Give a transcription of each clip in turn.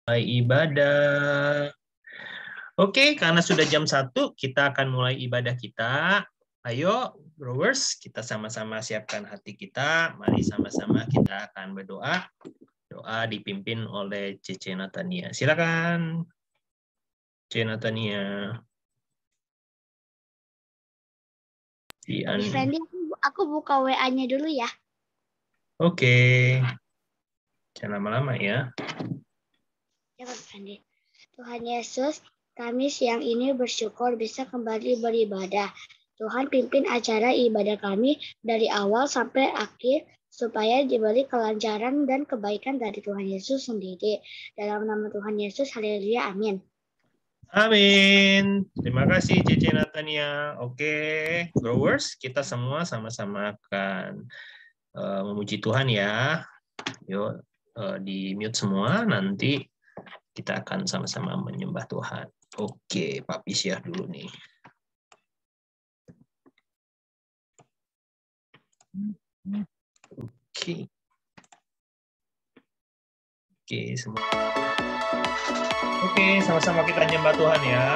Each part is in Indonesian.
Ibadah. Oke, karena sudah jam 1, kita akan mulai ibadah kita. Ayo, growers, kita sama-sama siapkan hati kita. Mari sama-sama kita akan berdoa. Doa dipimpin oleh Cece Natania. Silakan, Cece Natania. Randy, aku buka WA-nya dulu ya. Oke. Jangan lama-lama ya. Ya, Randy. Tuhan Yesus, kami siang ini bersyukur bisa kembali beribadah. Tuhan pimpin acara ibadah kami dari awal sampai akhir supaya diberi kelancaran dan kebaikan dari Tuhan Yesus sendiri. Dalam nama Tuhan Yesus, haleluya, amin. Amin. Terima kasih Cece Natania. Oke, growers, kita semua sama-sama akan memuji Tuhan ya. Yuk, di mute semua, nanti kita akan sama-sama menyembah Tuhan. Oke, Papi share dulu nih. Oke. Oke, semua. Oke, sama-sama kita nyembah Tuhan ya.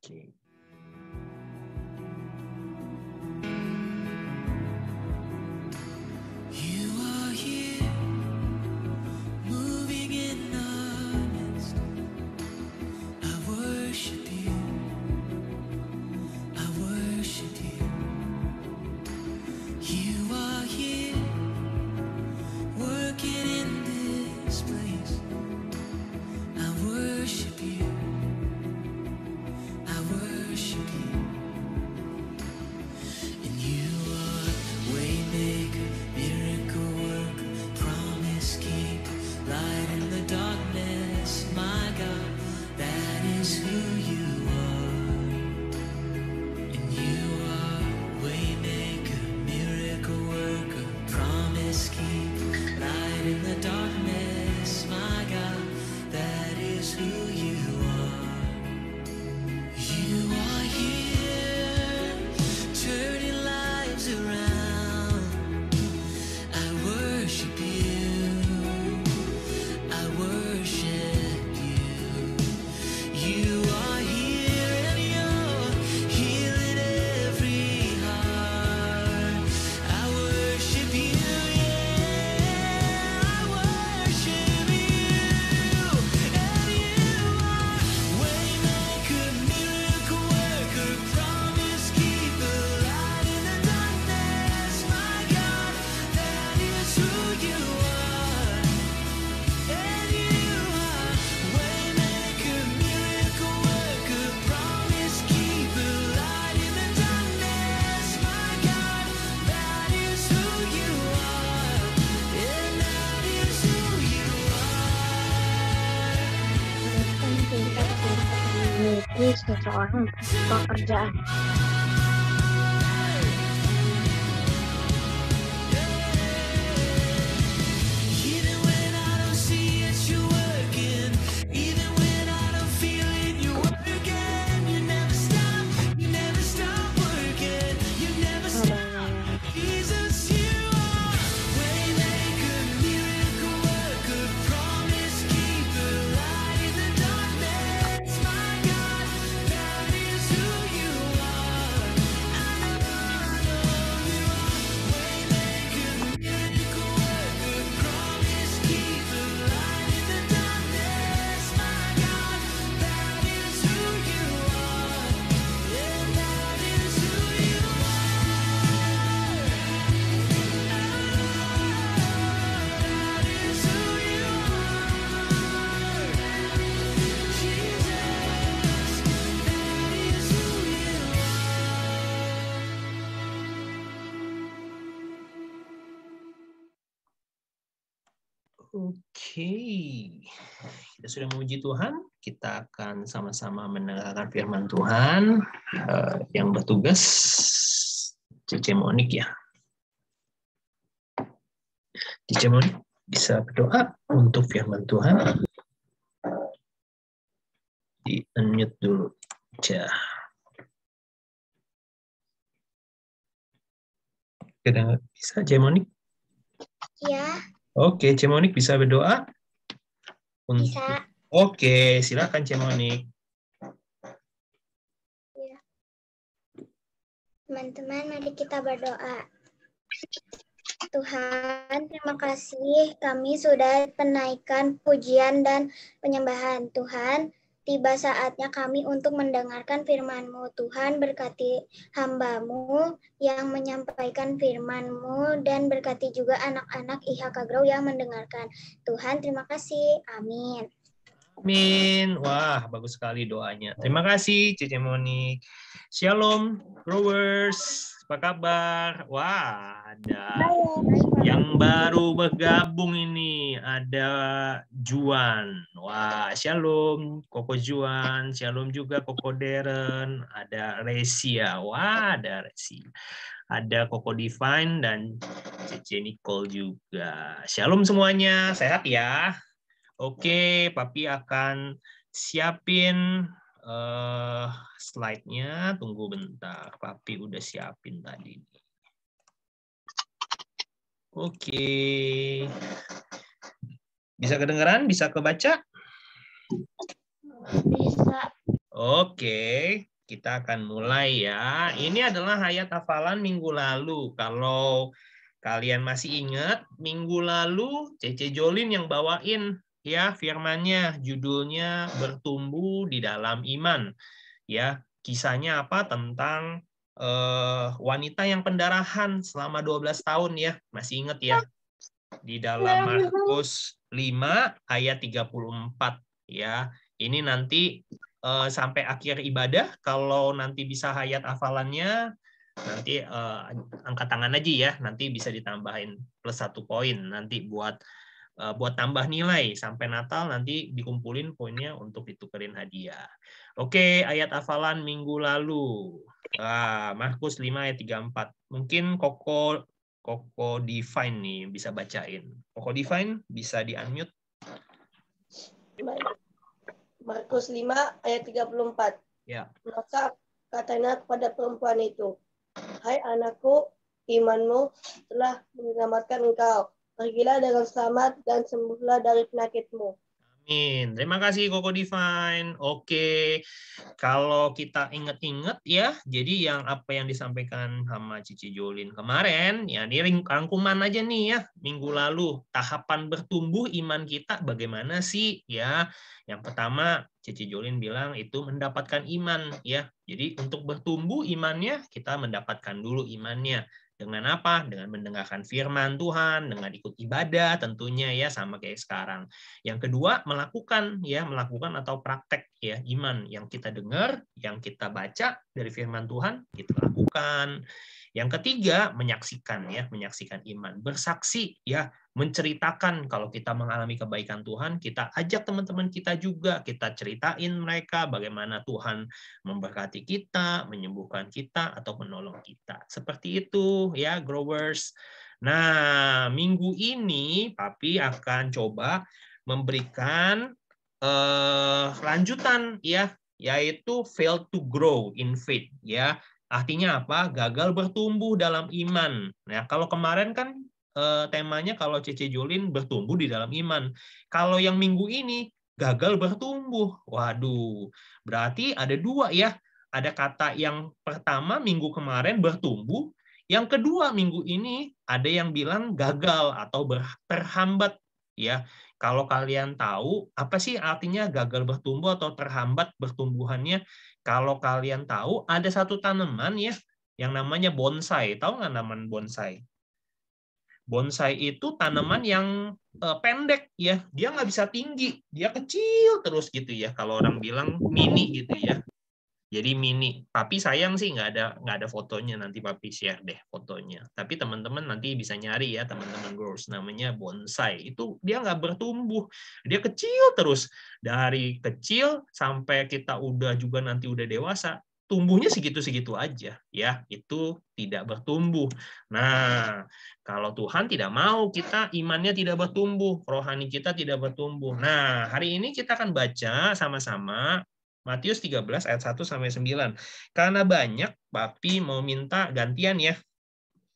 Oke. Seseorang pekerjaan. Oke, kita sudah memuji Tuhan. Kita akan sama-sama mendengarkan firman Tuhan. Yang bertugas Cici Monik ya. Cici Monik bisa berdoa untuk firman Tuhan. Di unmute dulu. Bisa Cici Monik? Ya. Oke, Cemonik bisa berdoa? Bisa. Oke, silakan Cemonik. Ya. Teman-teman, mari kita berdoa. Tuhan, terima kasih kami sudah menaikkan pujian dan penyembahan. Tuhan, tiba saatnya kami untuk mendengarkan firman-Mu. Tuhan, berkati hamba-Mu yang menyampaikan firman-Mu dan berkati juga anak-anak IHK Grow yang mendengarkan. Tuhan, terima kasih. Amin. Amin. Wah, bagus sekali doanya. Terima kasih, Cici Monik. Shalom, Growers. Apa kabar? Wah, ada yang baru bergabung ini. Ada Juan. Wah, shalom, Koko Juan. Shalom juga Koko Deren. Ada Resia. Wah, ada Resia. Ada Koko Divine dan Cici Nicole juga. Shalom semuanya. Sehat ya? Oke, Papi akan siapin slide-nya. Tunggu bentar. Papi udah siapin tadi. Oke. Bisa kedengeran? Bisa kebaca? Bisa. Oke. kita akan mulai ya. Ini adalah ayat hafalan minggu lalu. Kalau kalian masih ingat, minggu lalu Cece Jolin yang bawain ya firmannya, judulnya Bertumbuh di Dalam Iman. Ya, kisahnya apa? Tentang wanita yang pendarahan selama 12 tahun ya. Masih ingat ya? Di dalam Markus 5 ayat 34 ya. Ini nanti sampai akhir ibadah, kalau nanti bisa hayat hafalannya, nanti angkat tangan aja ya, nanti bisa ditambahin plus 1 poin nanti buat tambah nilai sampai Natal, nanti dikumpulin poinnya untuk ditukerin hadiah. Oke, ayat hafalan minggu lalu. Markus 5 ayat 34. Mungkin Koko Divine nih bisa bacain. Koko Divine bisa di-unmute. Markus 5 ayat 34. Ya. Maka katanya kepada perempuan itu, "Hai anakku, imanmu telah menyelamatkan engkau. Pergilah dengan selamat dan sembuhlah dari penyakitmu." Amin. Terima kasih Koko Divine. Oke, kalau kita ingat-ingat ya, jadi yang apa yang disampaikan sama Cici Jolin kemarin, ya ini rangkuman aja nih ya, minggu lalu. Tahapan bertumbuh iman kita bagaimana sih ya? Yang pertama, Cici Jolin bilang itu mendapatkan iman ya. Jadi untuk bertumbuh imannya, kita mendapatkan dulu imannya. Dengan apa? Dengan mendengarkan firman Tuhan, dengan ikut ibadah tentunya ya, sama kayak sekarang. Yang kedua, melakukan atau praktek ya iman yang kita dengar, yang kita baca dari firman Tuhan, kita lakukan. Yang ketiga, menyaksikan iman, bersaksi ya, menceritakan kalau kita mengalami kebaikan Tuhan, kita ajak teman-teman kita juga, kita ceritain mereka bagaimana Tuhan memberkati kita, menyembuhkan kita atau menolong kita. Seperti itu ya, growers. Nah, minggu ini Papi akan coba memberikan lanjutan ya, yaitu fail to grow in faith ya. Artinya apa? Gagal bertumbuh dalam iman. Nah, kalau kemarin kan temanya kalau Cece Jolin bertumbuh di dalam iman. Kalau yang minggu ini gagal bertumbuh. Waduh, berarti ada dua ya. Ada kata yang pertama minggu kemarin bertumbuh, yang kedua minggu ini ada yang bilang gagal atau terhambat ya. Kalau kalian tahu apa sih artinya gagal bertumbuh atau terhambat bertumbuhannya? Kalau kalian tahu, ada satu tanaman ya yang namanya bonsai. Tahu nggak tanaman bonsai? Bonsai itu tanaman yang pendek ya, dia nggak bisa tinggi, dia kecil terus gitu ya. Kalau orang bilang mini gitu ya. Jadi mini. Papi sayang sih nggak ada fotonya, nanti Papi share deh fotonya. Tapi teman-teman nanti bisa nyari ya, teman-teman growers, namanya bonsai. Itu dia nggak bertumbuh, dia kecil terus. Dari kecil sampai kita udah juga nanti udah dewasa, tumbuhnya segitu-segitu aja ya, itu tidak bertumbuh. Nah, kalau Tuhan tidak mau kita imannya tidak bertumbuh, rohani kita tidak bertumbuh. Nah, hari ini kita akan baca sama-sama Matius 13 ayat 1 sampai 9. Karena banyak, Papi mau minta gantian ya.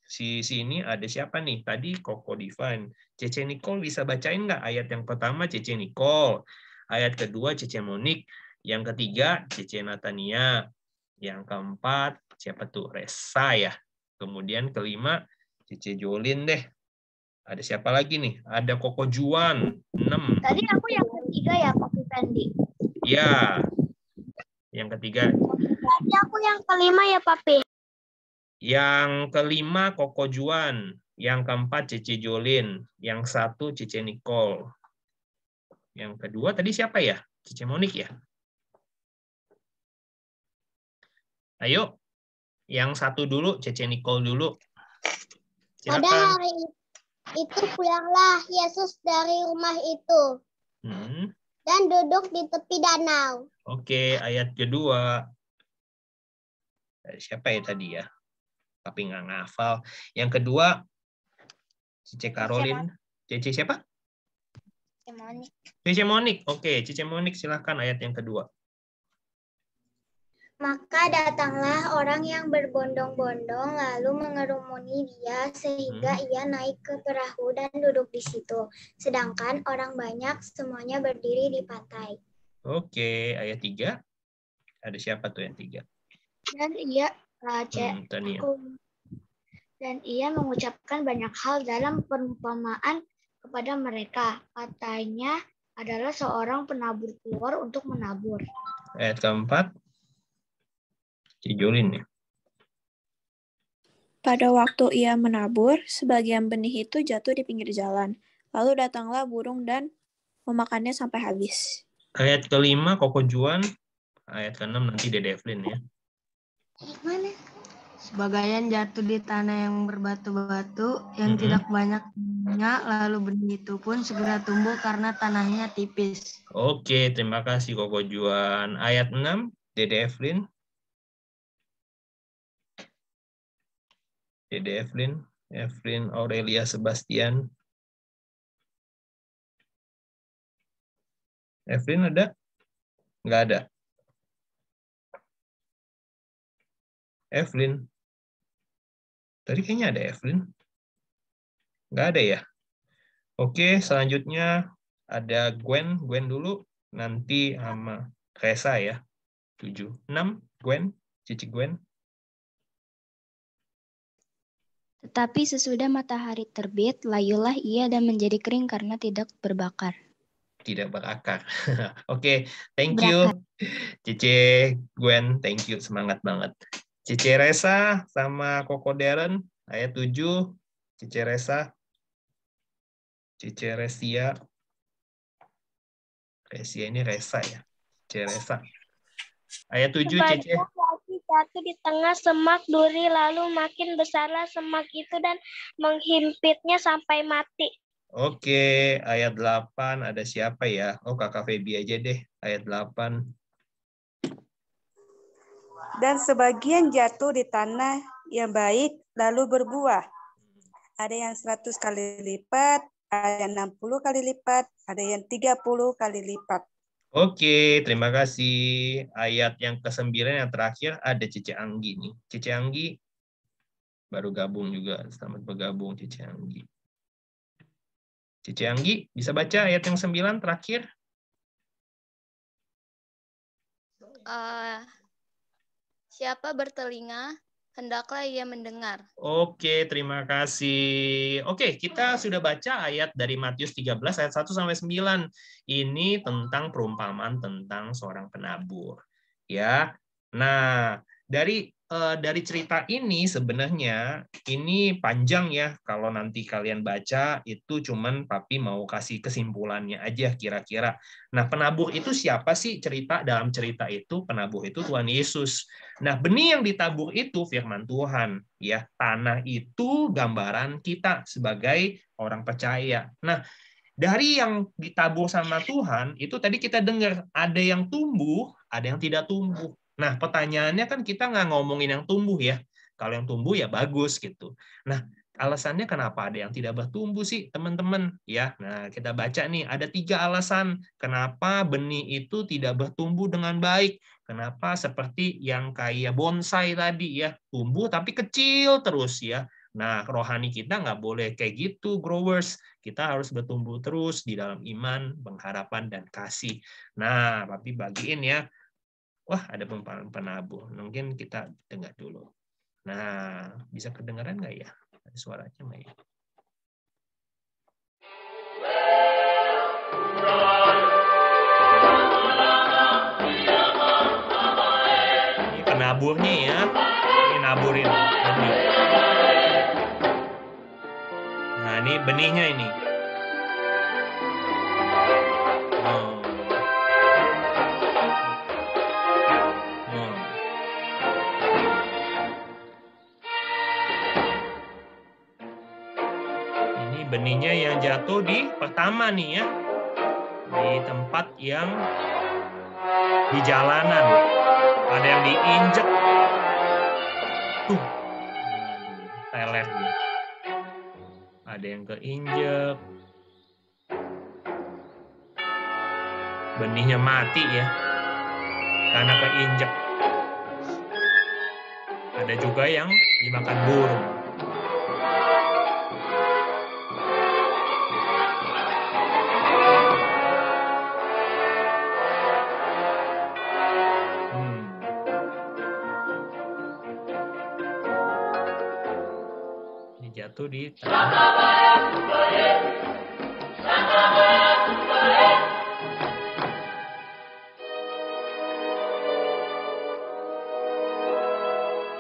Sini ada siapa nih? Tadi Koko Divine. Cece Nicole bisa bacain nggak? Ayat yang pertama Cece Nicole. Ayat kedua Cece Monik. Yang ketiga Cece Natania. Yang keempat siapa tuh? Resa ya. Kemudian kelima Cece Jolin deh. Ada siapa lagi nih? Ada Koko Juan. 6. Tadi aku yang ketiga ya, Papi Fendi. Ya. Yang ketiga. Tadi aku yang kelima ya, Papi. Yang kelima Koko Juan. Yang keempat Cece Jolin. Yang satu Cece Nicole. Yang kedua tadi siapa ya? Cece Monik ya? Ayo. Yang satu dulu, Cece Nicole dulu. Silakan. Pada hari itu pulanglah Yesus dari rumah itu. Dan duduk di tepi danau. Oke, ayat kedua. Siapa ya tadi ya? Tapi nggak ngafal. Yang kedua, Cece Caroline. Cece siapa? Cece Monik. Cece Monik. Oke, Cece Monik silahkan ayat yang kedua. Maka datanglah orang yang berbondong-bondong lalu mengerumuni dia sehingga ia naik ke perahu dan duduk di situ. Sedangkan orang banyak semuanya berdiri di pantai. Oke, ayat 3. Ada siapa tuh yang 3? Dan ia Tania. dan ia mengucapkan banyak hal dalam perumpamaan kepada mereka. Katanya adalah seorang penabur keluar untuk menabur. Ayat keempat. Julin ya. Pada waktu ia menabur, sebagian benih itu jatuh di pinggir jalan. Lalu datanglah burung dan memakannya sampai habis. Ayat kelima, Koko Juan. Ayat keenam nanti Dede Evelyn ya. Mana? Sebagian jatuh di tanah yang berbatu-batu, yang tidak banyak minyak, lalu benih itu pun segera tumbuh karena tanahnya tipis. Oke, terima kasih Koko Juan. Ayat 6, Dede Evelyn. Dede Evelyn, Evelyn Aurelia Sebastian. Evelyn ada? Nggak ada. Evelyn. Tadi kayaknya ada Evelyn. Nggak ada ya? Oke, selanjutnya ada Gwen. Gwen dulu. Nanti sama Resa ya. 7. 6, Gwen. Cici Gwen. Tetapi sesudah matahari terbit, layulah ia dan menjadi kering karena tidak berbakar. Tidak berakar. Oke, thank you. Cici Gwen, thank you. Semangat banget. Cici Resa sama Koko Darren, ayat 7. Cici Resa. Cici Resia. Resia ini Resa ya. Cici Resa. Ayat 7, Cici. Jatuh di tengah semak duri, lalu makin besarlah semak itu dan menghimpitnya sampai mati. Oke, ayat 8 ada siapa ya? Oh, Kakak Feby aja deh, ayat 8. Dan sebagian jatuh di tanah yang baik lalu berbuah. Ada yang 100 kali lipat, ada yang 60 kali lipat, ada yang 30 kali lipat. Oke, terima kasih. Ayat yang ke-9 yang terakhir ada Cici Anggi nih. Cici Anggi baru gabung juga. Selamat bergabung Cici Anggi. Cici Anggi, bisa baca ayat yang 9 terakhir? Siapa bertelinga, hendaklah ia mendengar. Oke, terima kasih. Oke, kita sudah baca ayat dari Matius 13 ayat 1 sampai 9. Ini tentang perumpamaan tentang seorang penabur. Ya. Nah, dari cerita ini sebenarnya ini panjang ya. Kalau nanti kalian baca itu cuman Papi mau kasih kesimpulannya aja kira-kira. Nah, penabur itu siapa sih? Dalam cerita itu penabur itu Tuhan Yesus. Nah, benih yang ditabur itu firman Tuhan, ya. Tanah itu gambaran kita sebagai orang percaya. Nah, dari yang ditabur sama Tuhan, itu tadi kita dengar ada yang tumbuh, ada yang tidak tumbuh. Nah, pertanyaannya kan kita nggak ngomongin yang tumbuh ya. Kalau yang tumbuh ya bagus gitu. Nah, alasannya kenapa ada yang tidak bertumbuh sih, teman-teman? Ya, nah kita baca nih ada 3 alasan kenapa benih itu tidak bertumbuh dengan baik. Kenapa seperti yang kayak bonsai tadi ya, tumbuh tapi kecil terus ya. Nah, rohani kita nggak boleh kayak gitu, growers. Kita harus bertumbuh terus di dalam iman, pengharapan, dan kasih. Nah, Papi bagiin ya. Wah, ada penabur. Mungkin kita dengar dulu. Nah, bisa kedengaran nggak ya? Ada suaranya nggak ya? Ini penaburnya ya. Ini naburin benih. Nah, ini benihnya ini. Ini benihnya yang jatuh di pertama nih ya. Di tempat yang di jalanan. Ada yang diinjek. Teler dia. Ada yang keinjek. Benihnya mati ya. Karena keinjek. Ada juga yang dimakan burung. jatuh di tanah.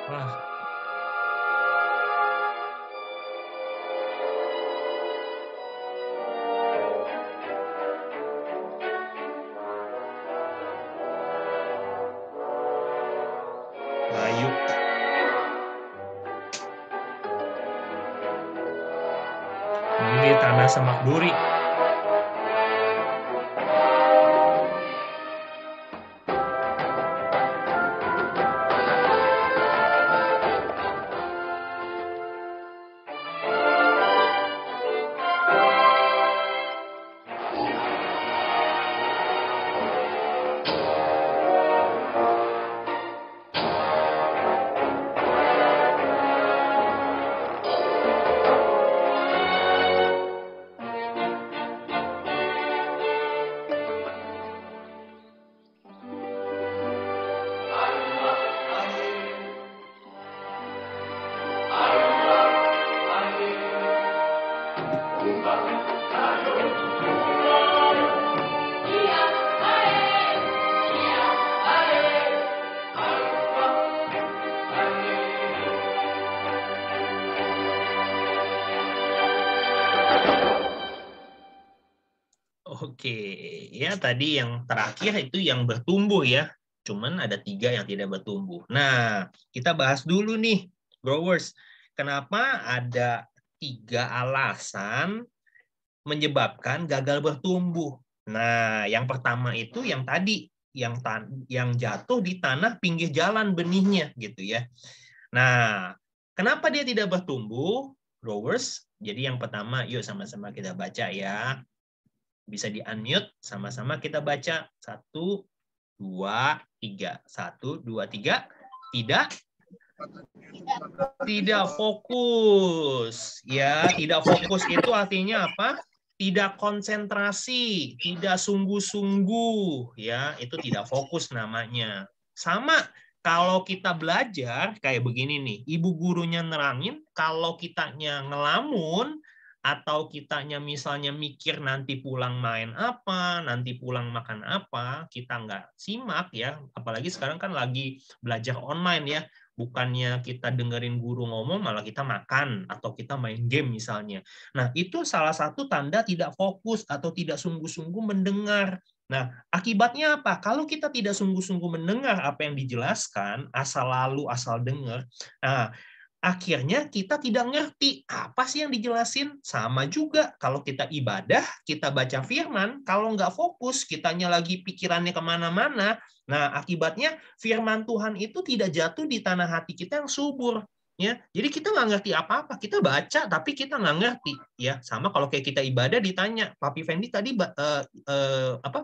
Wah. Bayu. Ini tanah semak duri. Oke, ya tadi yang terakhir itu yang bertumbuh ya. Cuman ada 3 yang tidak bertumbuh. Nah, kita bahas dulu nih, growers. Kenapa ada 3 alasan menyebabkan gagal bertumbuh? Nah, yang pertama itu yang tadi, yang jatuh di tanah pinggir jalan benihnya gitu ya. Nah, kenapa dia tidak bertumbuh, growers? Jadi yang pertama, yuk sama-sama kita baca ya. Bisa di-unmute, sama-sama kita baca. 1, 2, 3. 1, 2, 3. Tidak fokus. Ya, tidak fokus itu artinya apa? Tidak konsentrasi, tidak sungguh-sungguh. Ya, itu tidak fokus namanya. Sama kalau kita belajar kayak begini nih, ibu gurunya nerangin, kalau kitanya ngelamun, atau kitanya misalnya mikir nanti pulang main apa, nanti pulang makan apa, kita nggak simak ya. Apalagi sekarang kan lagi belajar online ya. Bukannya kita dengerin guru ngomong, malah kita makan atau kita main game misalnya. Nah, itu salah satu tanda tidak fokus atau tidak sungguh-sungguh mendengar. Nah, akibatnya apa? Kalau kita tidak sungguh-sungguh mendengar apa yang dijelaskan, asal lalu, asal dengar, nah, akhirnya kita tidak ngerti apa sih yang dijelasin. Sama juga kalau kita ibadah, kita baca firman, kalau nggak fokus, kitanya lagi pikirannya kemana-mana, nah akibatnya firman Tuhan itu tidak jatuh di tanah hati kita yang subur. Ya, jadi kita nggak ngerti apa-apa, kita baca tapi kita nggak ngerti. Ya, sama kalau kayak kita ibadah ditanya, Papi Fendi tadi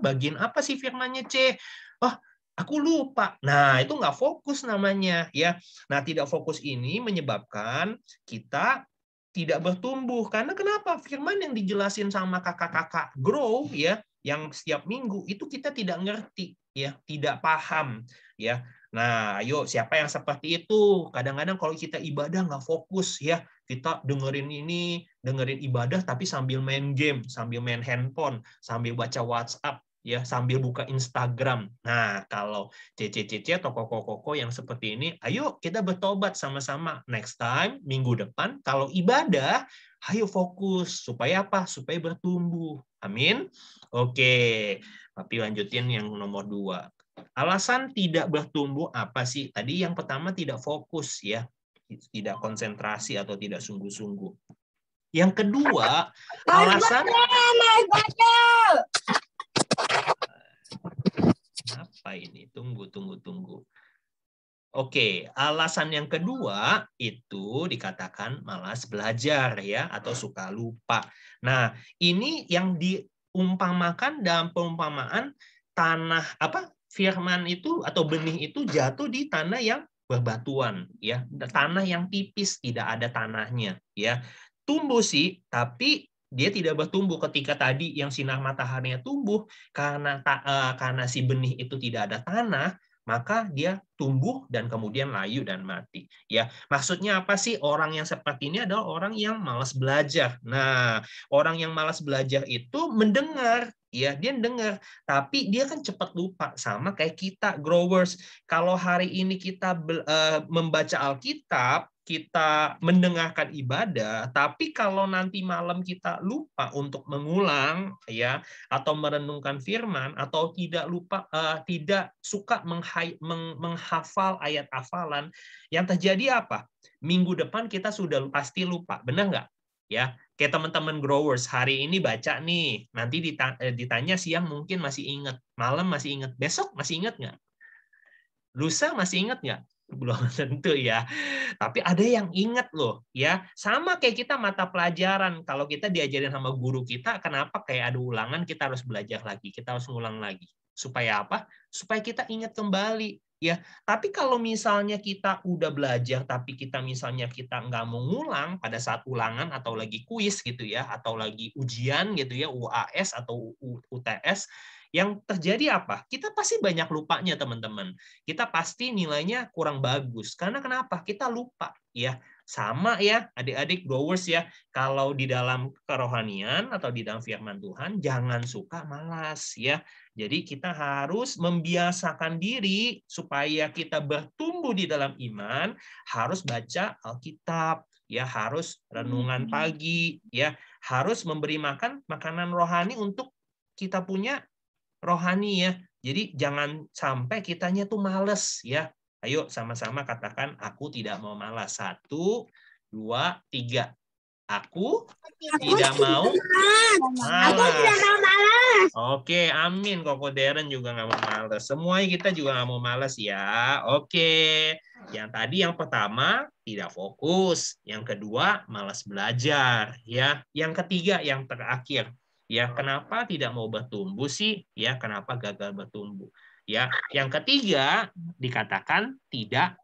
bagian apa sih firmannya C? Oh, aku lupa. Nah, itu nggak fokus namanya ya. Nah, tidak fokus ini menyebabkan kita tidak bertumbuh. Karena kenapa? Firman yang dijelasin sama kakak-kakak grow ya, yang setiap minggu itu kita tidak ngerti ya, tidak paham ya. Nah, ayo siapa yang seperti itu? Kadang-kadang kalau kita ibadah nggak fokus ya, kita dengerin ini, dengerin ibadah tapi sambil main game, sambil main handphone, sambil baca WhatsApp ya, sambil buka Instagram. Nah, kalau CC atau koko-koko yang seperti ini, ayo kita bertobat sama-sama. Next time, minggu depan, kalau ibadah, ayo fokus. Supaya apa? Supaya bertumbuh. Amin. Oke, Papi lanjutin yang nomor 2. Alasan tidak bertumbuh apa sih? Tadi yang pertama tidak fokus ya, tidak konsentrasi atau tidak sungguh-sungguh. Yang kedua, alasan apa ini? Tunggu. Oke, alasan yang kedua itu dikatakan malas belajar ya, atau suka lupa. Nah, ini yang diumpamakan dalam perumpamaan tanah firman itu atau benih itu jatuh di tanah yang berbatuan ya, tanah yang tipis, tidak ada tanahnya ya. Tumbuh sih, tapi dia tidak bertumbuh ketika tadi yang sinar mataharinya tumbuh karena si benih itu tidak ada tanah, maka dia tumbuh dan kemudian layu dan mati. Ya, maksudnya apa sih? Orang yang seperti ini adalah orang yang malas belajar. Nah, orang yang malas belajar itu mendengar, ya, dia dengar, tapi dia kan cepat lupa, sama kayak kita growers. Kalau hari ini kita membaca Alkitab, kita mendengarkan ibadah, tapi kalau nanti malam kita lupa untuk mengulang, ya, atau merenungkan firman, atau tidak suka menghafal ayat hafalan, yang terjadi apa? Minggu depan kita sudah pasti lupa, benar nggak? Ya, kayak teman-teman growers hari ini baca nih, nanti ditanya siang mungkin masih ingat, malam masih ingat, besok masih ingat nggak? Lusa masih ingat nggak? Belum tentu ya. Tapi ada yang ingat loh, ya. Sama kayak kita mata pelajaran. Kalau kita diajarin sama guru kita, kenapa kayak ada ulangan kita harus belajar lagi, kita harus ngulang lagi. Supaya apa? Supaya kita ingat kembali. Ya, tapi kalau misalnya kita udah belajar, tapi kita misalnya kita nggak mau ngulang pada saat ulangan atau lagi kuis gitu ya, atau lagi ujian gitu ya, UAS atau UTS, yang terjadi apa? Kita pasti banyak lupanya, teman-teman. Kita pasti nilainya kurang bagus. Karena kenapa? Kita lupa, ya. Sama ya, adik-adik growers ya. Kalau di dalam kerohanian atau di dalam firman Tuhan, jangan suka malas, ya. Jadi kita harus membiasakan diri supaya kita bertumbuh di dalam iman, harus baca Alkitab, ya, harus renungan pagi, ya, harus memberi makan makanan rohani untuk kita punya rohani, ya. Jadi jangan sampai kitanya tuh males, ya. Ayo sama-sama katakan, aku tidak mau malas. 1, 2, 3. Aku tidak mau malas. Oke, amin. Koko Deren juga nggak mau malas. Semuanya kita juga nggak mau malas ya. Oke. Yang tadi yang pertama tidak fokus. Yang kedua malas belajar. Ya. Yang ketiga yang terakhir. Ya, kenapa tidak mau bertumbuh sih? Ya, kenapa gagal bertumbuh? Ya, yang ketiga dikatakan tidak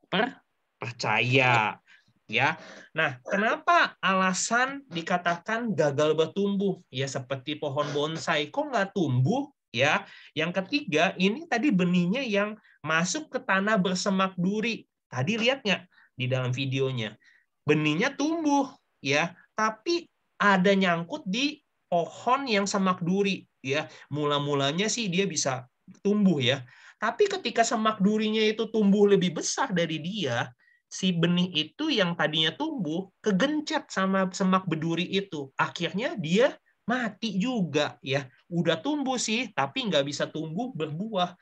percaya. Ya, nah kenapa alasan dikatakan gagal bertumbuh? Ya seperti pohon bonsai, kok nggak tumbuh? Ya, yang ketiga ini tadi benihnya yang masuk ke tanah bersemak duri. Tadi lihat nggak di dalam videonya? Benihnya tumbuh, ya, tapi ada nyangkut di pohon yang semak duri. Ya, mula-mulanya sih dia bisa tumbuh ya, tapi ketika semak durinya itu tumbuh lebih besar dari dia, si benih itu yang tadinya tumbuh kegencet sama semak berduri itu. Akhirnya dia mati juga ya. Udah tumbuh sih, tapi nggak bisa tumbuh berbuah.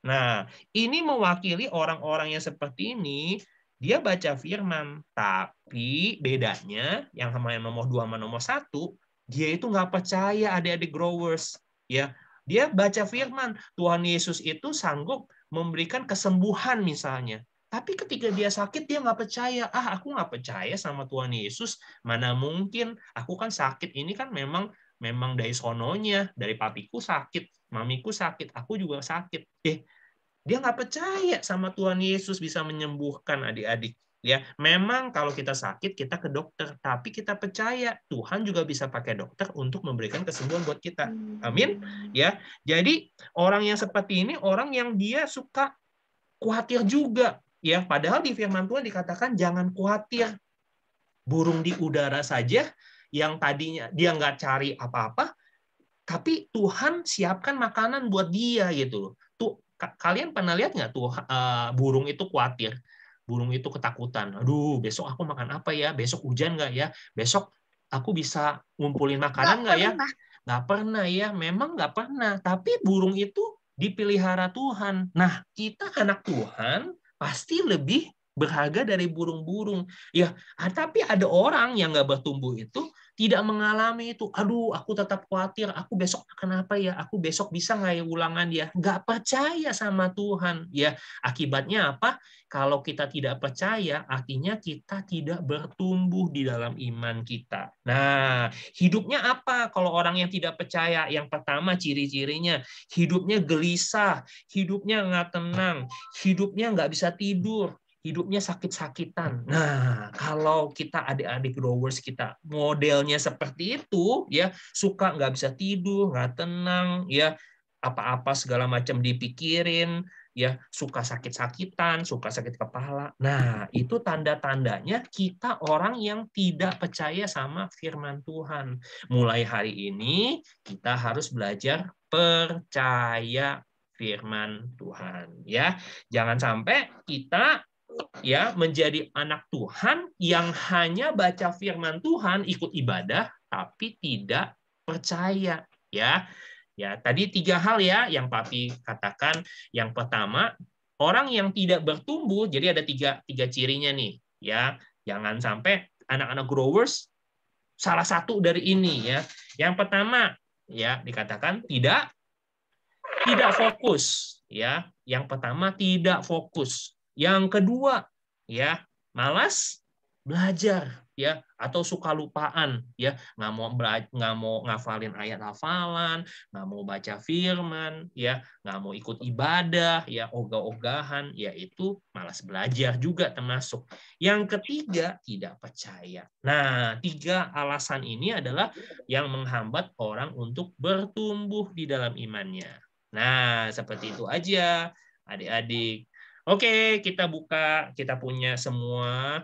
Nah, ini mewakili orang-orang yang seperti ini. Dia baca firman, tapi bedanya yang sama yang nomor 2 sama nomor 1, dia itu nggak percaya adik-adik growers. Ya, dia baca firman, Tuhan Yesus itu sanggup memberikan kesembuhan misalnya. Tapi ketika dia sakit, dia nggak percaya. Aku nggak percaya sama Tuhan Yesus. Mana mungkin? Aku kan sakit. Ini kan memang dari sononya. Dari papiku sakit. Mamiku sakit. Aku juga sakit. Dia nggak percaya sama Tuhan Yesus bisa menyembuhkan adik-adik. Ya, memang kalau kita sakit, kita ke dokter. Tapi kita percaya Tuhan juga bisa pakai dokter untuk memberikan kesembuhan buat kita. Amin. Ya, jadi orang yang seperti ini, orang yang dia suka khawatir juga. Ya, padahal di firman Tuhan dikatakan jangan khawatir. Burung di udara saja yang tadinya dia nggak cari apa-apa, tapi Tuhan siapkan makanan buat dia gitu. Tuh, kalian pernah lihat nggak tuh burung itu khawatir? Burung itu ketakutan. Aduh, besok aku makan apa ya? Besok hujan nggak ya? Besok aku bisa ngumpulin makanan nggak ya? Nggak pernah ya, memang nggak pernah. Tapi burung itu dipelihara Tuhan. Nah, kita anak Tuhan pasti lebih berharga dari burung-burung. Ya, tapi ada orang yang nggak bertumbuh itu tidak mengalami itu. Aduh, aku tetap khawatir. Aku besok akan apa ya? Aku besok bisa nggak ya ulangan ya? Nggak percaya sama Tuhan. Ya, akibatnya apa? Kalau kita tidak percaya, artinya kita tidak bertumbuh di dalam iman kita. Nah, hidupnya apa kalau orang yang tidak percaya? Yang pertama ciri-cirinya, hidupnya gelisah, hidupnya nggak tenang, hidupnya nggak bisa tidur, hidupnya sakit-sakitan. Nah, kalau kita adik-adik growers kita modelnya seperti itu, ya suka nggak bisa tidur, nggak tenang, ya apa-apa segala macam dipikirin, ya suka sakit-sakitan, suka sakit kepala. Nah, itu tanda-tandanya kita orang yang tidak percaya sama firman Tuhan. Mulai hari ini kita harus belajar percaya firman Tuhan, ya. Jangan sampai kita ya menjadi anak Tuhan yang hanya baca firman Tuhan, ikut ibadah tapi tidak percaya, ya. Ya, tadi 3 hal ya yang Papi katakan. Yang pertama, orang yang tidak bertumbuh, jadi ada tiga cirinya nih, ya. Jangan sampai anak-anak growers salah satu dari ini, ya. Yang pertama, ya dikatakan tidak fokus, ya. Yang pertama tidak fokus. Yang kedua, ya malas belajar, ya, atau suka lupaan, ya, nggak mau ngafalin ayat hafalan, nggak mau baca firman, ya, nggak mau ikut ibadah, ya, ogah-ogahan, ya itu malas belajar juga termasuk. Yang ketiga, tidak percaya. Nah, 3 alasan ini adalah yang menghambat orang untuk bertumbuh di dalam imannya. Nah, seperti itu aja, adik-adik. Oke, kita buka, kita punya semua.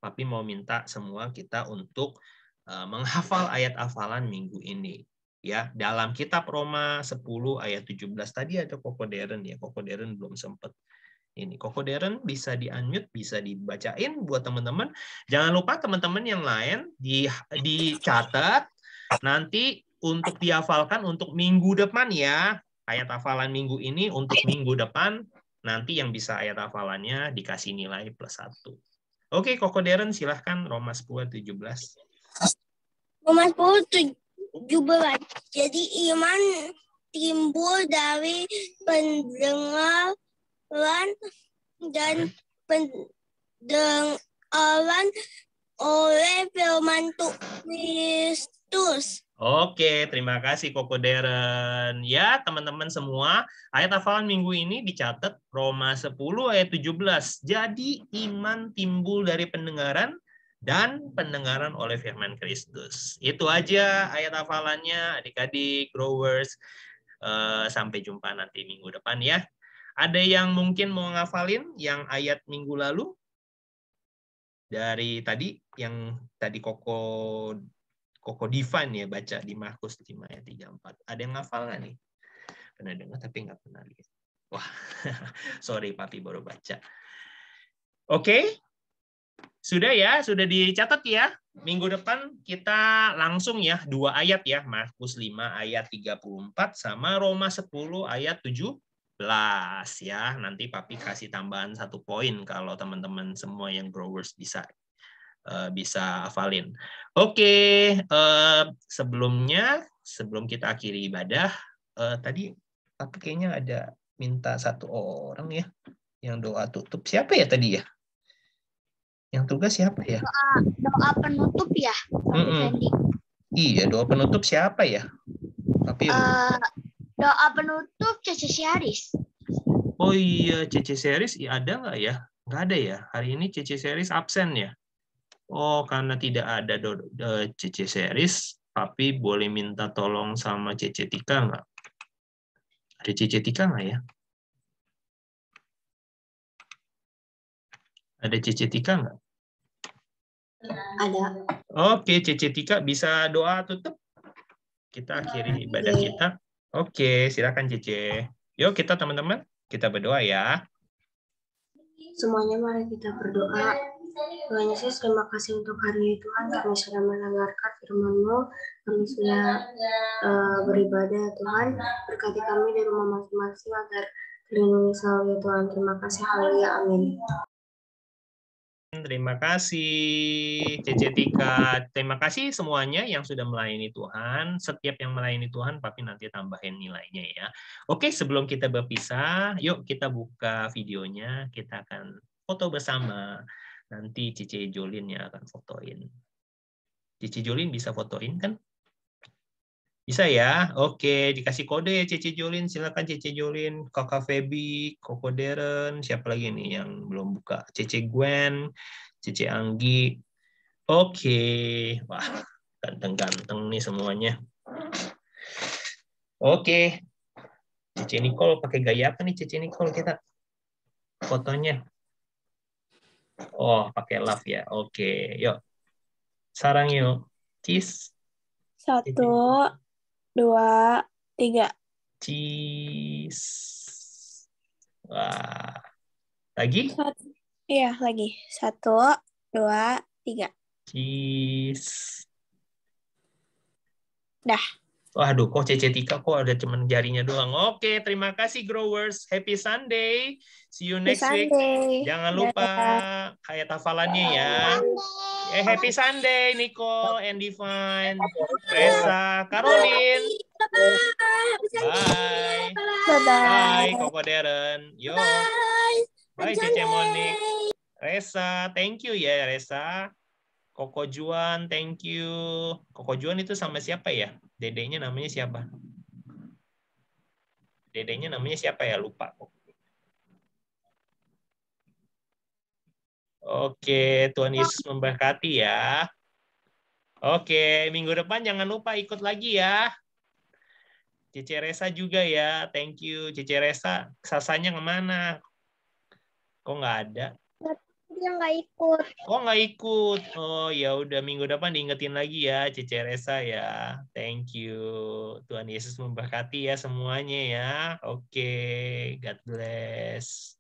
Papi mau minta semua kita untuk menghafal ayat hafalan minggu ini. Ya, dalam kitab Roma 10 ayat 17 tadi ada Koko Deren ya. Koko Deren belum sempat. Ini Koko Deren bisa di-unmute, bisa dibacain buat teman-teman. Jangan lupa teman-teman yang lain dicatat nanti untuk dihafalkan untuk minggu depan ya. Ayat hafalan minggu ini untuk minggu depan, nanti yang bisa ayat hafalannya dikasih nilai +1. Oke, Koko Deren silahkan Roma 10:17. Roma 10:17. Jadi iman timbul dari pendengaran dan pendengaran oleh firman Kristus. Oke, terima kasih Koko Deren. Ya, teman-teman semua, ayat hafalan minggu ini dicatat Roma 10 ayat 17. Jadi iman timbul dari pendengaran dan pendengaran oleh firman Kristus. Itu aja ayat hafalannya, adik-adik, growers. Sampai jumpa nanti minggu depan ya. Ada yang mungkin mau ngafalin yang ayat minggu lalu? Dari tadi, yang tadi Koko Divine ya baca di Markus 5 ayat 34. Ada yang ngafal nggak nih? Pernah dengar tapi nggak pernah lihat. Wah, sorry Papi baru baca. Oke, sudah ya, sudah dicatat ya. Minggu depan kita langsung ya 2 ayat ya. Markus 5 ayat 34 sama Roma 10 ayat 17 ya. Nanti Papi kasih tambahan 1 poin kalau teman-teman semua yang growers bisa hafalin. Oke, sebelum kita akhiri ibadah, tadi tapi kayaknya ada minta 1 orang ya yang doa tutup. Siapa ya tadi ya? Yang tugas siapa ya? Doa penutup ya, Fendi. Iya, doa penutup siapa ya? Tapi doa penutup Cece Syaris. Oh iya, Cece Syaris ada nggak ya? Nggak ada ya. Hari ini Cece Syaris absen ya. Oh, karena tidak ada Cece Syaris, Papi boleh minta tolong sama Cece Tika nggak? Ada Cece Tika nggak ya? Ada Cece Tika nggak? Ada. Oke, Cece Tika bisa doa tutup? Kita akhiri ibadah kita. Oke, silakan Cece. Yuk kita teman-teman, kita berdoa ya. Semuanya mari kita berdoa. Tuhan Yesus, terima kasih untuk hari ini Tuhan. Kami sudah mendengarkan firman-Mu. Kami sudah beribadah Tuhan. Berkati kami di rumah masing-masing agar terlindungi selalu ya Tuhan. Terima kasih. Haleluya. Amin. Terima kasih Cece Tika. Terima kasih semuanya yang sudah melayani Tuhan. Setiap yang melayani Tuhan, Papi nanti tambahin nilainya ya. Oke, sebelum kita berpisah, yuk kita buka videonya. Kita akan foto bersama. Nanti Cici Jolin yang akan fotoin. Cici Jolin bisa fotoin kan? Bisa ya? Oke, dikasih kode ya Cici Jolin. Silakan Cici Jolin, Kakak Feby, Koko Deren, siapa lagi nih yang belum buka? Cici Gwen, Cici Anggi. Oke. Wah, ganteng-ganteng nih semuanya. Oke. Cici Nicole pakai gaya apa nih Cici Nicole kita? Fotonya. Oh, pakai love ya. Oke, yuk. Sarang yuk. Cheese. 1, 2, 3. Cheese. Wah. Lagi? Iya, lagi. 1, 2, 3. Cheese. Dah. Waduh, kok Cece Tika kok ada cuman jarinya doang. Oke, terima kasih growers. Happy Sunday. See you next week. Jangan lupa kayak hafalannya ya. Happy Sunday, Nicole and Divine, Reza, Caroline. Bye. Bye, Koko Darren. Yo. Bye, Cece Monik. Reza, thank you ya, Reza. Koko Juan, thank you. Koko Juan itu sama siapa ya? Dedenya namanya siapa? Dedenya namanya siapa ya? Lupa. Oke, Tuhan Yesus memberkati ya. Oke, minggu depan jangan lupa ikut lagi ya. Cece Resa juga ya. Thank you. Cece Resa, sasanya kemana? Kok nggak ada? Dia nggak ikut. Oh, nggak ikut. Oh, ya udah minggu depan diingetin lagi ya, Cece Resa ya. Thank you. Tuhan Yesus memberkati ya semuanya ya. Oke, God bless.